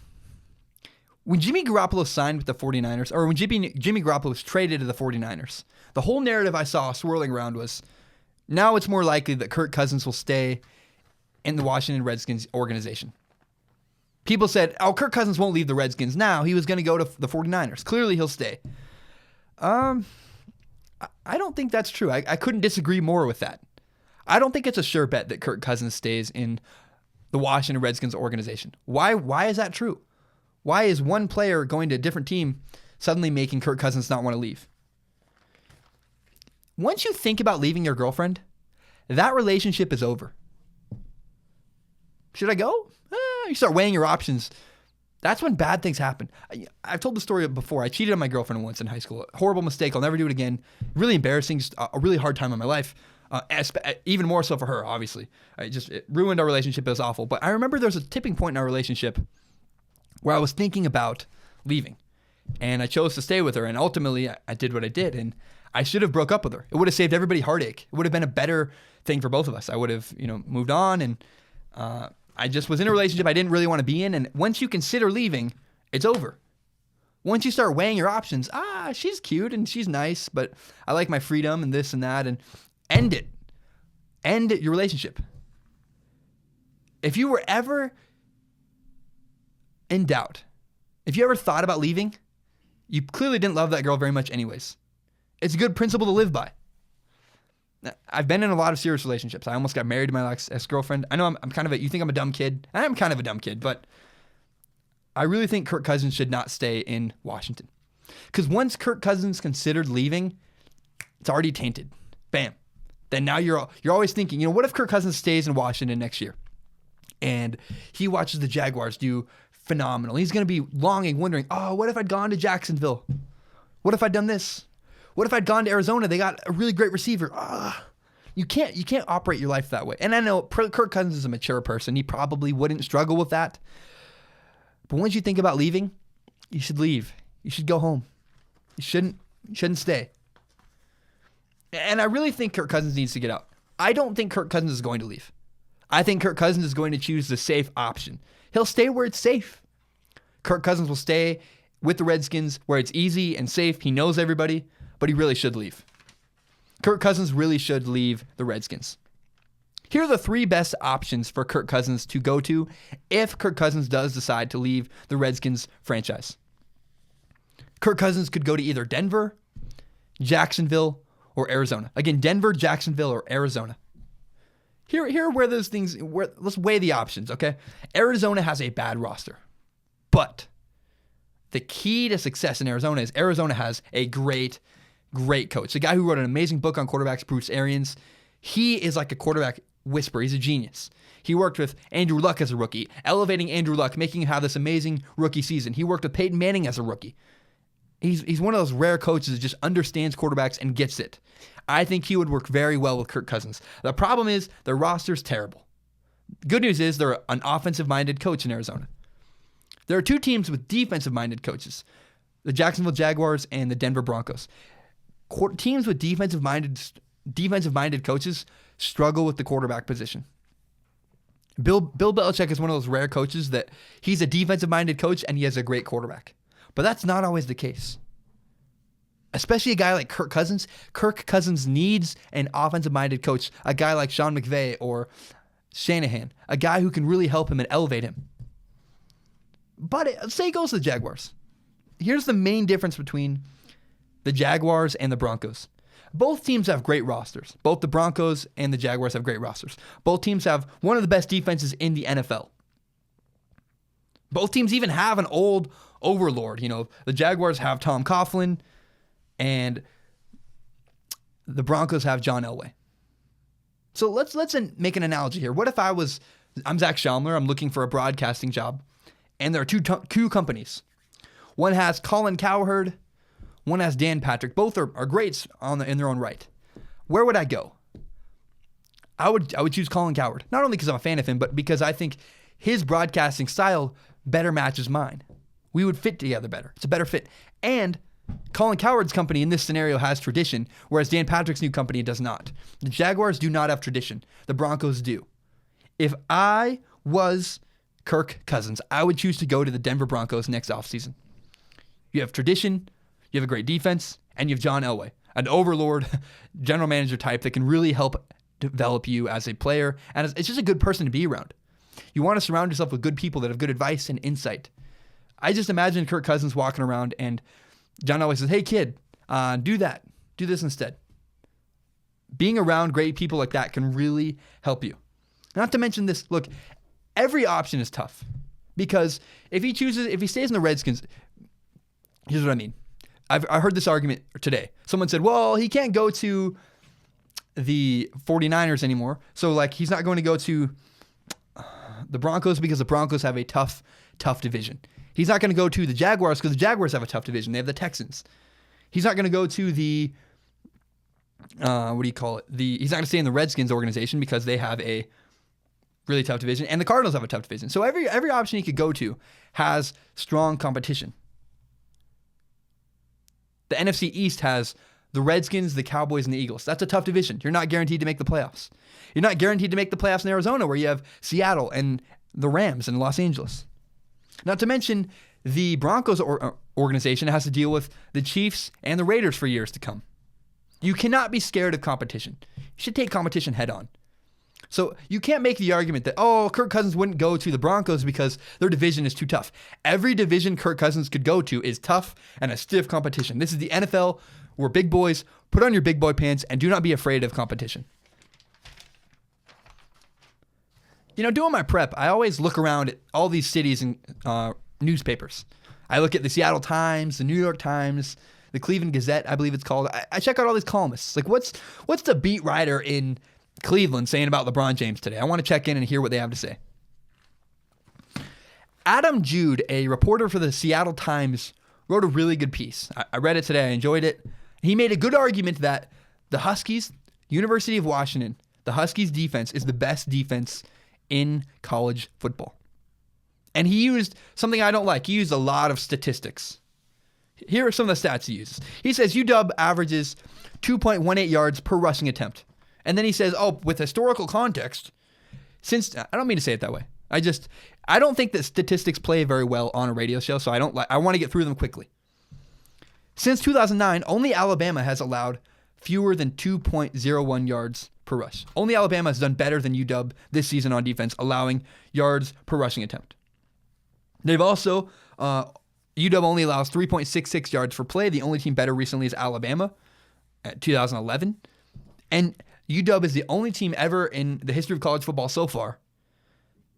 When Jimmy Garoppolo signed with the 49ers, or when Jimmy Garoppolo was traded to the 49ers, the whole narrative I saw swirling around was, now it's more likely that Kirk Cousins will stay in the Washington Redskins organization. People said, Kirk Cousins won't leave the Redskins now. He was going to go to the 49ers. Clearly, he'll stay. I don't think that's true. I couldn't disagree more with that. I don't think it's a sure bet that Kirk Cousins stays in the Washington Redskins organization. Why is that true? Why is one player going to a different team suddenly making Kirk Cousins not want to leave? Once you think about leaving your girlfriend, that relationship is over. Should I go? You start weighing your options. That's when bad things happen. I've told the story before. I cheated on my girlfriend once in high school. A horrible mistake. I'll never do it again. Really embarrassing. Just a really hard time in my life. Even more so for her, obviously. It ruined our relationship. It was awful. But I remember there was a tipping point in our relationship where I was thinking about leaving. And I chose to stay with her. And ultimately, I did what I did. And I should have broke up with her. It would have saved everybody heartache. It would have been a better thing for both of us. I would have, moved on. And I just was in a relationship I didn't really want to be in. And once you consider leaving, it's over. Once you start weighing your options, she's cute and she's nice, but I like my freedom and this and that, and end it. End your relationship. If you were ever in doubt, if you ever thought about leaving, you clearly didn't love that girl very much anyways. It's a good principle to live by. I've been in a lot of serious relationships. I almost got married to my ex-girlfriend. I know I'm kind of you think I'm a dumb kid. I am kind of a dumb kid, but I really think Kirk Cousins should not stay in Washington. Because once Kirk Cousins considered leaving, it's already tainted. Bam. then now you're always thinking, what if Kirk Cousins stays in Washington next year and he watches the Jaguars do phenomenal? He's going to be longing, wondering, oh, what if I'd gone to Jacksonville? What if I'd done this? What if I'd gone to Arizona? They got a really great receiver. You can't operate your life that way. And I know Kirk Cousins is a mature person. He probably wouldn't struggle with that. But once you think about leaving, you should leave. You should go home. You shouldn't stay. And I really think Kirk Cousins needs to get out. I don't think Kirk Cousins is going to leave. I think Kirk Cousins is going to choose the safe option. He'll stay where it's safe. Kirk Cousins will stay with the Redskins where it's easy and safe. He knows everybody, but he really should leave. Kirk Cousins really should leave the Redskins. Here are the 3 best options for Kirk Cousins to go to if Kirk Cousins does decide to leave the Redskins franchise. Kirk Cousins could go to either Denver, Jacksonville, or Arizona. Again, Denver, Jacksonville, or Arizona. Here are where those things, let's weigh the options, okay? Arizona has a bad roster, but the key to success in Arizona is Arizona has a great coach. The guy who wrote an amazing book on quarterbacks, Bruce Arians, he is like a quarterback whisperer. He's a genius. He worked with Andrew Luck as a rookie, elevating Andrew Luck, making him have this amazing rookie season. He worked with Peyton Manning as a rookie. He's one of those rare coaches that just understands quarterbacks and gets it. I think he would work very well with Kirk Cousins. The problem is their roster's terrible. Good news is they're an offensive-minded coach in Arizona. There are 2 teams with defensive-minded coaches, the Jacksonville Jaguars and the Denver Broncos. Teams with defensive-minded coaches struggle with the quarterback position. Bill Belichick is one of those rare coaches that he's a defensive-minded coach and he has a great quarterback. But that's not always the case. Especially a guy like Kirk Cousins. Kirk Cousins needs an offensive-minded coach, a guy like Sean McVay or Shanahan, a guy who can really help him and elevate him. But say he goes to the Jaguars. Here's the main difference between the Jaguars and the Broncos. Both teams have great rosters. Both the Broncos and the Jaguars have great rosters. Both teams have one of the best defenses in the NFL. Both teams even have an old overlord. The Jaguars have Tom Coughlin, and the Broncos have John Elway. So let's make an analogy here. What if I'm Zach Schaumler, I'm looking for a broadcasting job, and there are two companies. One has Colin Cowherd, one has Dan Patrick. Both are greats in their own right. Where would I go? I would choose Colin Cowherd, not only because I'm a fan of him, but because I think his broadcasting style better matches mine. We would fit together better. It's a better fit. And Colin Cowherd's company in this scenario has tradition, whereas Dan Patrick's new company does not. The Jaguars do not have tradition. The Broncos do. If I was Kirk Cousins, I would choose to go to the Denver Broncos next offseason. You have tradition, you have a great defense, and you have John Elway, an overlord general manager type that can really help develop you as a player, and it's just a good person to be around. You want to surround yourself with good people that have good advice and insight. I just imagine Kirk Cousins walking around and John Elway says, hey kid, do that. Do this instead. Being around great people like that can really help you. Not to mention this, look, every option is tough because if he stays in the Redskins, here's what I mean. I heard this argument today. Someone said, well, he can't go to the 49ers anymore. So he's not going to go to the Broncos because the Broncos have a tough division. He's not going to go to the Jaguars because the Jaguars have a tough division. They have the Texans. He's not going to go to the, he's not going to stay in the Redskins organization because they have a really tough division. And the Cardinals have a tough division. So every option he could go to has strong competition. The NFC East has the Redskins, the Cowboys, and the Eagles. That's a tough division. You're not guaranteed to make the playoffs. You're not guaranteed to make the playoffs in Arizona where you have Seattle and the Rams and Los Angeles. Not to mention the Broncos organization has to deal with the Chiefs and the Raiders for years to come. You cannot be scared of competition. You should take competition head on. So you can't make the argument that, Kirk Cousins wouldn't go to the Broncos because their division is too tough. Every division Kirk Cousins could go to is tough and a stiff competition. This is the NFL. We're big boys. Put on your big boy pants and do not be afraid of competition. Doing my prep, I always look around at all these cities and newspapers. I look at the Seattle Times, the New York Times, the Cleveland Gazette, I believe it's called. I check out all these columnists. Like, what's the beat writer in Cleveland saying about LeBron James today? I want to check in and hear what they have to say. Adam Jude, a reporter for the Seattle Times, wrote a really good piece. I read it today. I enjoyed it. He made a good argument that the Huskies, University of Washington, the Huskies defense is the best defense in college football. And he used something I don't like. He used a lot of statistics. Here are some of the stats he uses. He says UW averages 2.18 yards per rushing attempt. And then he says, with historical context, since I don't mean to say it that way. I don't think that statistics play very well on a radio show, so I want to get through them quickly. Since 2009, only Alabama has allowed fewer than 2.01 yards per rush. Only Alabama has done better than UW this season on defense, allowing yards per rushing attempt. They've also, UW only allows 3.66 yards per play. The only team better recently is Alabama at 2011. And UW is the only team ever in the history of college football so far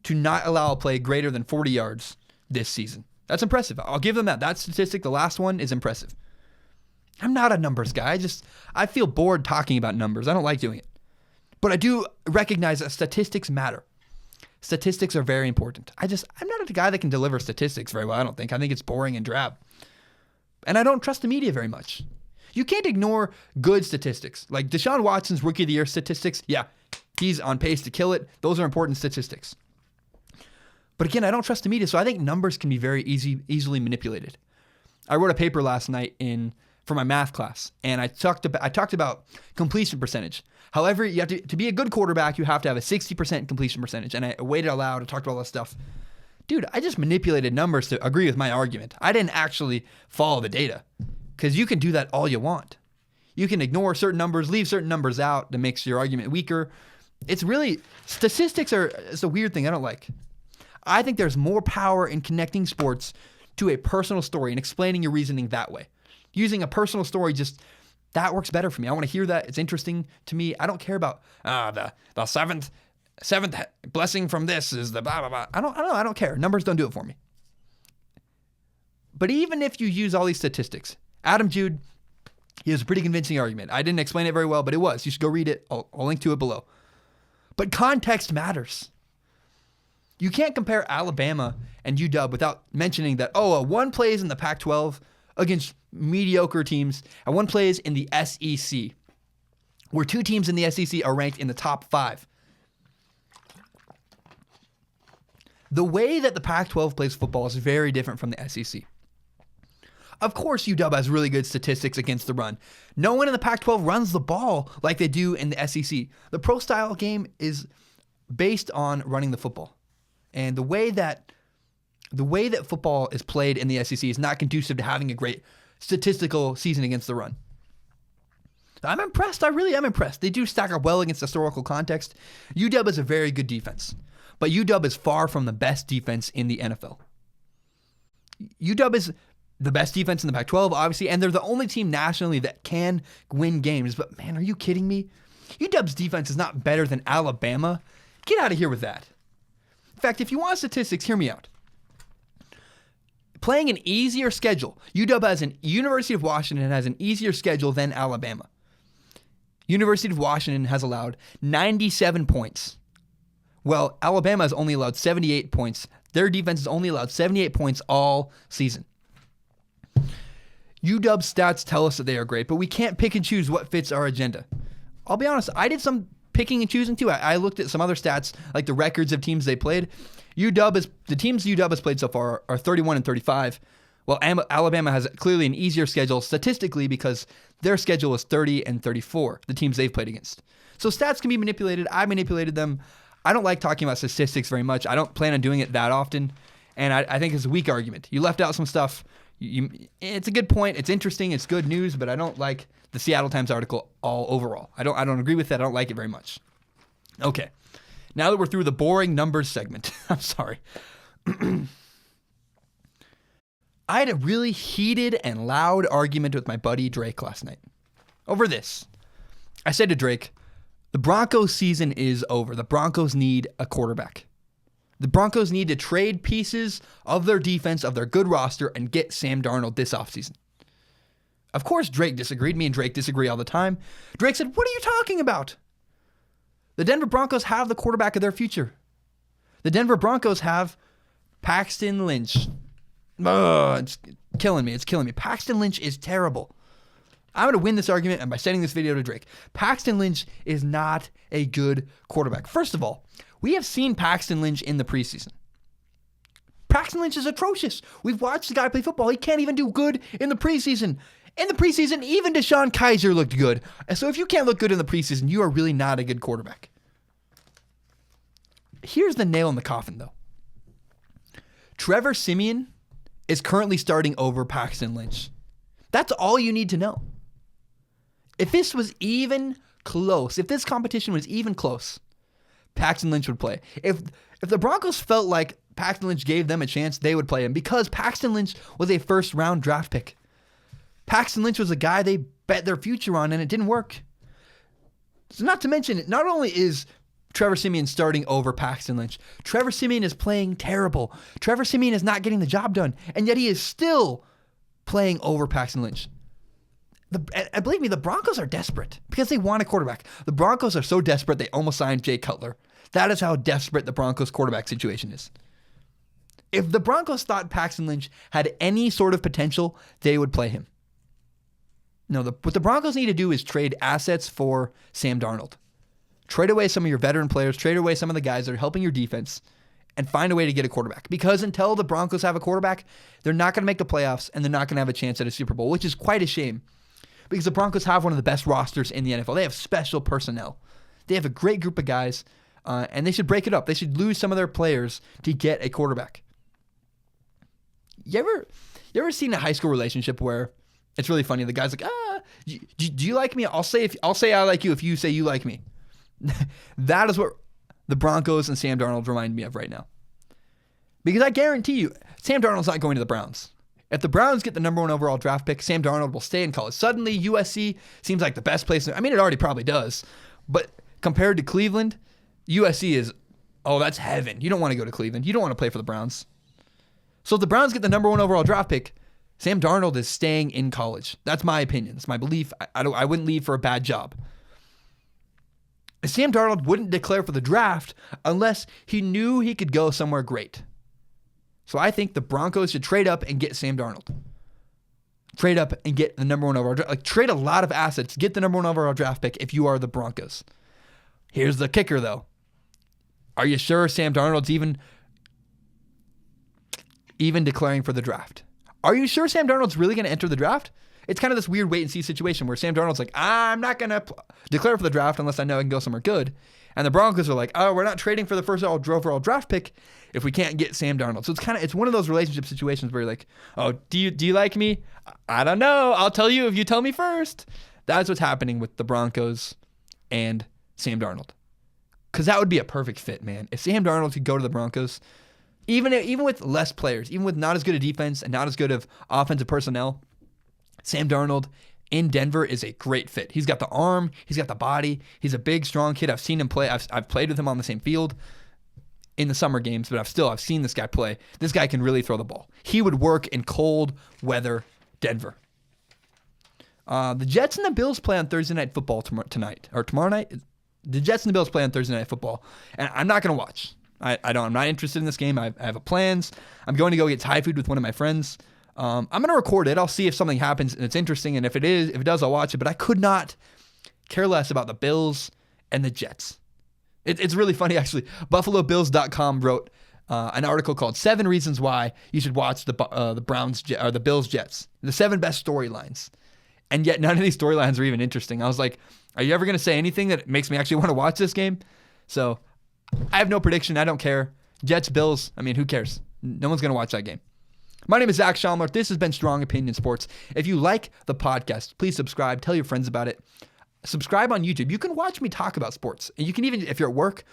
to not allow a play greater than 40 yards this season. That's impressive. I'll give them that. That statistic, the last one, is impressive. I'm not a numbers guy. I feel bored talking about numbers. I don't like doing it. But I do recognize that statistics matter. Statistics are very important. I'm not a guy that can deliver statistics very well, I don't think. I think it's boring and drab. And I don't trust the media very much. You can't ignore good statistics. Like Deshaun Watson's Rookie of the Year statistics. Yeah, he's on pace to kill it. Those are important statistics. But again, I don't trust the media, so I think numbers can be very easily manipulated. I wrote a paper last night for my math class, and I talked about completion percentage. However, you have to be a good quarterback, you have to have a 60% completion percentage. And I weighed it aloud, I talked about all this stuff. Dude, I just manipulated numbers to agree with my argument. I didn't actually follow the data, because you can do that all you want. You can ignore certain numbers, leave certain numbers out that makes your argument weaker. Statistics it's a weird thing I don't like. I think there's more power in connecting sports to a personal story and explaining your reasoning that way. Using a personal story, that works better for me. I want to hear that. It's interesting to me. I don't care about the seventh blessing from this is the blah, blah, blah. I don't know. I don't care. Numbers don't do it for me. But even if you use all these statistics, Adam Jude, he has a pretty convincing argument. I didn't explain it very well, but it was. You should go read it. I'll link to it below. But context matters. You can't compare Alabama and UW without mentioning that, one plays in the Pac-12 against mediocre teams, and one plays in the SEC, where two teams in the SEC are ranked in the top 5. The way that the Pac-12 plays football is very different from the SEC. Of course, UW has really good statistics against the run. No one in the Pac-12 runs the ball like they do in the SEC. The pro-style game is based on running the football. And the way that football is played in the SEC is not conducive to having a great statistical season against the run. I'm impressed. I really am impressed. They do stack up well against historical context. UW is a very good defense, but UW is far from the best defense in the NFL. UW is the best defense in the Pac-12, obviously, and they're the only team nationally that can win games. But man, are you kidding me? UW's defense is not better than Alabama. Get out of here with that. In fact, if you want statistics, hear me out. Playing an easier schedule, University of Washington has an easier schedule than Alabama. University of Washington has allowed 97 points. Well, Alabama has only allowed 78 points. Their defense has only allowed 78 points all season. UW stats tell us that they are great, but we can't pick and choose what fits our agenda. I'll be honest, I did some picking and choosing too. I looked at some other stats, like the records of teams they played. The teams UW has played so far are 31-35. Well, Alabama has clearly an easier schedule statistically because their schedule is 30-34, the teams they've played against. So stats can be manipulated. I manipulated them. I don't like talking about statistics very much. I don't plan on doing it that often. And I think it's a weak argument. You left out some stuff. It's a good point. It's interesting. It's good news, but I don't like the Seattle Times article overall. I don't agree with that. I don't like it very much. Okay. Now that we're through the boring numbers segment, I'm sorry. I had a really heated and loud argument with my buddy Drake last night over this. I said to Drake, the Broncos season is over. The Broncos need a quarterback. The Broncos need to trade pieces of their defense, of their good roster, and get Sam Darnold this offseason. Of course, Drake disagreed. Me and Drake disagree all the time. Drake said, "What are you talking about? The Denver Broncos have the quarterback of their future. The Denver Broncos have Paxton Lynch." It's killing me. It's killing me. Paxton Lynch is terrible. I'm going to win this argument and by sending this video to Drake. Paxton Lynch is not a good quarterback. First of all, we have seen Paxton Lynch in the preseason. Paxton Lynch is atrocious. We've watched the guy play football. He can't even do good in the preseason. In the preseason, even Deshaun Kaiser looked good. And so if you can't look good in the preseason, you are really not a good quarterback. Here's the nail in the coffin, though. Trevor Siemian is currently starting over Paxton Lynch. That's all you need to know. If this was even close, if this competition was even close, Paxton Lynch would play. If the Broncos felt like Paxton Lynch gave them a chance, they would play him because Paxton Lynch was a first-round draft pick. Paxton Lynch was a guy they bet their future on, and it didn't work. So not to mention, not only is Trevor Siemian starting over Paxton Lynch, Trevor Siemian is playing terrible. Trevor Siemian is not getting the job done, and yet he is still playing over Paxton Lynch. And believe me, the Broncos are desperate because they want a quarterback. The Broncos are so desperate they almost signed Jay Cutler. That is how desperate the Broncos quarterback situation is. If the Broncos thought Paxton Lynch had any sort of potential, they would play him. No, what the Broncos need to do is trade assets for Sam Darnold. Trade away some of your veteran players, trade away some of the guys that are helping your defense, and find a way to get a quarterback. Because until the Broncos have a quarterback, they're not going to make the playoffs, and they're not going to have a chance at a Super Bowl, which is quite a shame. Because the Broncos have one of the best rosters in the NFL. They have special personnel. They have a great group of guys, and they should break it up. They should lose some of their players to get a quarterback. You ever seen a high school relationship where it's really funny? The guy's like, do you like me? I'll say I like you if you say you like me. That is what the Broncos and Sam Darnold remind me of right now. Because I guarantee you, Sam Darnold's not going to the Browns. If the Browns get the number 1 overall draft pick, Sam Darnold will stay in college. Suddenly, USC seems like the best place. I mean, it already probably does. But compared to Cleveland, USC is, that's heaven. You don't want to go to Cleveland. You don't want to play for the Browns. So if the Browns get the number 1 overall draft pick, Sam Darnold is staying in college. That's my opinion. It's my belief. I wouldn't leave for a bad job. Sam Darnold wouldn't declare for the draft unless he knew he could go somewhere great. So I think the Broncos should trade up and get Sam Darnold. Trade up and get the number 1 overall draft. Trade a lot of assets. Get the number 1 overall draft pick if you are the Broncos. Here's the kicker, though. Are you sure Sam Darnold's even declaring for the draft? Are you sure Sam Darnold's really going to enter the draft? It's kind of this weird wait-and-see situation where Sam Darnold's like, I'm not going to declare for the draft unless I know I can go somewhere good. And the Broncos are like, we're not trading for the first overall draft pick if we can't get Sam Darnold. So it's one of those relationship situations where you're like, do you like me? I don't know. I'll tell you if you tell me first. That's what's happening with the Broncos and Sam Darnold. Because that would be a perfect fit, man. If Sam Darnold could go to the Broncos, even with less players, even with not as good a defense and not as good of offensive personnel, Sam Darnold in Denver is a great fit. He's got the arm. He's got the body. He's a big, strong kid. I've seen him play. I've played with him on the same field in the summer games, but I've seen this guy play. This guy can really throw the ball. He would work in cold weather Denver. The Jets and the Bills play on Thursday Night Football tonight or tomorrow night. The Jets and the Bills play on Thursday Night Football, and I'm not going to watch. I'm not interested in this game. I have plans. I'm going to go get Thai food with one of my friends. I'm going to record it. I'll see if something happens and it's interesting, and if it does, I'll watch it. But I could not care less about the Bills and the Jets. It's really funny, actually. BuffaloBills.com wrote an article called 7 Reasons Why You Should Watch the Browns or the Bills Jets. The 7 best storylines. And yet none of these storylines are even interesting. I was like, are you ever going to say anything that makes me actually want to watch this game? So I have no prediction. I don't care. Jets, Bills, I mean, who cares? No one's going to watch that game. My name is Zach Schaumler. This has been Strong Opinion Sports. If you like the podcast, please subscribe. Tell your friends about it. Subscribe on YouTube. You can watch me talk about sports. And you can even, if you're at work,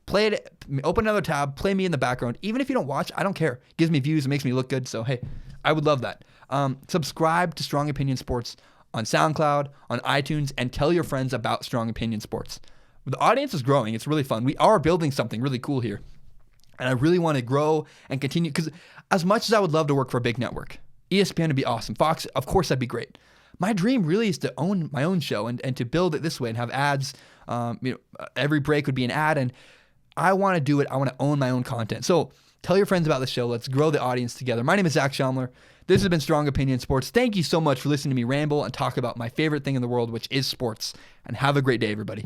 play it, open another tab, play me in the background. Even if you don't watch, I don't care. It gives me views. It makes me look good. So, hey, I would love that. Subscribe to Strong Opinion Sports on SoundCloud, on iTunes, and tell your friends about Strong Opinion Sports. The audience is growing. It's really fun. We are building something really cool here. And I really want to grow and continue, because as much as I would love to work for a big network, ESPN would be awesome. Fox, of course, that'd be great. my dream really is to own my own show and to build it this way and have ads. Every break would be an ad, and I want to do it. I want to own my own content. So tell your friends about the show. Let's grow the audience together. My name is Zach Schaumler. This has been Strong Opinion Sports. Thank you so much for listening to me ramble and talk about my favorite thing in the world, which is sports. And have a great day, everybody.